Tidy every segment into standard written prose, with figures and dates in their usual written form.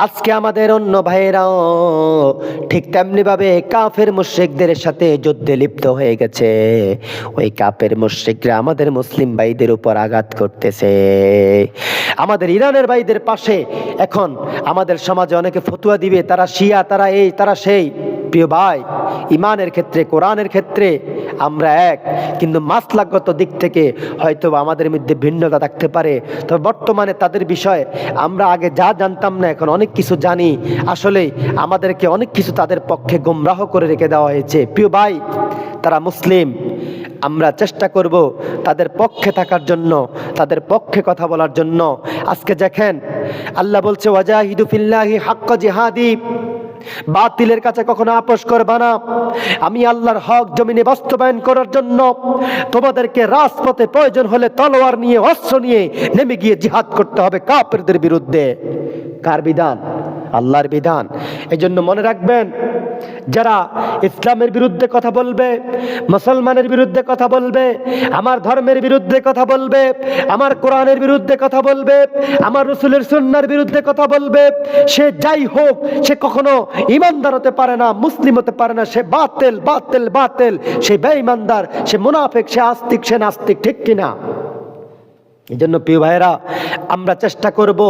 আজকে আমাদের অন্য ভাইয়েরাও ঠিক তেমনি ভাবে কাফের মুশরিকদের সাথে যুদ্ধে লিপ্ত হয়ে গেছে। ওই কাফের মুশরিকরা আমাদের মুসলিম ভাইদের উপর আঘাত করতেছে। আমাদের ইরানের ভাইদের পাশে এখন আমাদের সমাজে অনেকে ফতুয়া দিবে, তারা শিয়া, তারা এই, তারা সেই। প্রিয় ভাই, ইমানের ক্ষেত্রে, কোরআনের ক্ষেত্রে আমরা এক, কিন্তু মাসলাকগত দিক থেকে হয়তো আমাদের মধ্যে ভিন্নতা থাকতে পারে। তবে বর্তমানে তাদের বিষয়ে আমরা আগে যা জানতাম না, এখন অনেক কিছু জানি। আসলে আমাদেরকে অনেক কিছু তাদের পক্ষে গোমরাহ করে রেখে দেওয়া হয়েছে। প্রিয় ভাই, তারা মুসলিম, আমরা চেষ্টা করব তাদের পক্ষে থাকার জন্য, তাদের পক্ষে কথা বলার জন্য। আজকে দেখেন, আল্লাহ বলছে ওয়াজাহিদু ফিল্লাহি হাক্কা জিহাদি, বাতিলের কাছে কখনো আপোষ করবে না। আমি আল্লাহর হক জমিনে বাস্তবায়ন করার জন্য তোমাদেরকে রাজপথে প্রয়োজন হলে তলোয়ার নিয়ে, অস্ত্র নিয়ে নেমে গিয়ে জিহাদ করতে হবে কাফেরদের বিরুদ্ধে। কার বিধান? আল্লাহর বিধান। এজন্য মনে রাখবেন, যারা ইসলামের বিরুদ্ধে কথা বলবে, মুসলমানের বিরুদ্ধে কথা বলবে, আমার ধর্মের বিরুদ্ধে কথা বলবে, আমার কোরআনের বিরুদ্ধে কথা বলবে, আমার রাসূলের সুন্নাহর বিরুদ্ধে কথা বলবে, সে যাই হোক, সে কখনো ঈমানদার হতে পারে না, মুসলিম হতে পারে না। সে বাতিল, বাতিল, বাতিল। সে বেঈমানদার, সে মুনাফিক, সে আস্তিক, সে নাস্তিক। ঠিক কিনা? এই জন্য প্রিয় ভাইয়েরা, আমরা চেষ্টা করব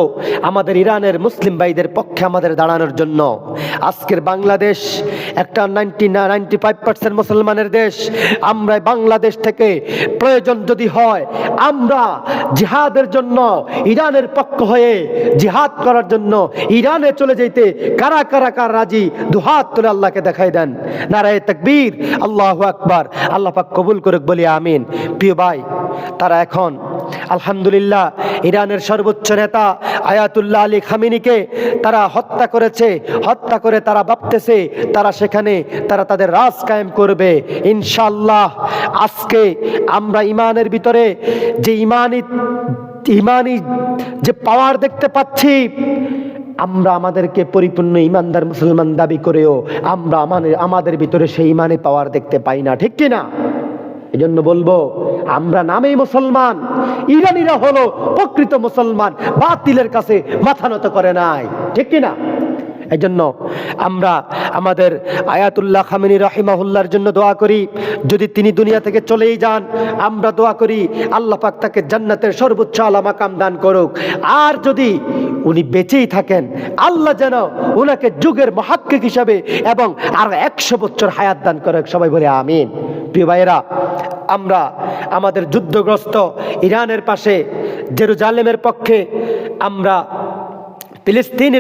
আমাদের ইরানের মুসলিম ভাইদের পক্ষে আমাদের দাঁড়ানোর জন্য। আজকের বাংলাদেশ একটা 95% মুসলমানের দেশ। আমরা বাংলাদেশ থেকে প্রয়োজন যদি হয়, আমরা জিহাদের জন্য ইরানের পক্ষ হয়ে জিহাদ করার জন্য ইরানে চলে যেতে কারা কারা কার রাজি? দুহাত তুলে আল্লাহকে দেখাই দেন। নারায়ে তাকবীর, আল্লাহু আকবার। আল্লাহ পাক কবুল করুক, বলি আমিন। প্রিয় ভাই, তারা এখন আলহামদুলিল্লাহ ইরানের সর্বোচ্চ নেতা আয়াতুল্লাহ আলী খামেনিকে তারা হত্যা করেছে। হত্যা করে তারা ভাবতেছে তারা সেখানে তারা তাদের রাজ কায়েম করবে ইনশাআল্লাহ। আজকে আমরা ইমানের ভিতরে যে ইমানি যে পাওয়ার দেখতে পাচ্ছি, আমরা আমাদেরকে পরিপূর্ণ ইমানদার মুসলমান দাবি করেও আমরা আমাদের ভিতরে সেই ইমানি পাওয়ার দেখতে পাই না। ঠিক কিনা? এজন্য বলবো, আমরা নামেই মুসলমান, ইরানিরা হলো প্রকৃত মুসলমান, বাতিলের কাছে মাথা নত করে নাই। ঠিক কিনা? এজন্য আমরা আমাদের আয়াতুল্লাহ খামেনি রাহিমাহুল্লাহর জন্য দোয়া করি। যদি তিনি দুনিয়া থেকে চলেই যান, আমরা দোয়া করি আল্লাহ পাক তাকে জান্নাতের সর্বোচ্চ আলা মাকাম দান করুক। আর যদি উনি বেঁচেই থাকেন, আল্লাহ যেন ওনাকে যুগের মুহাক্কিক হিসাবে এবং আরো 100 বছর হায়াত দান করুক। সবাই বলে আমিন। প্রিয় ভাইয়েরা, আমরা আমাদের যুদ্ধগ্রস্ত ইরানের পাশে, জেরুজালেমের পক্ষে, আমরা ফিলিস্তিনের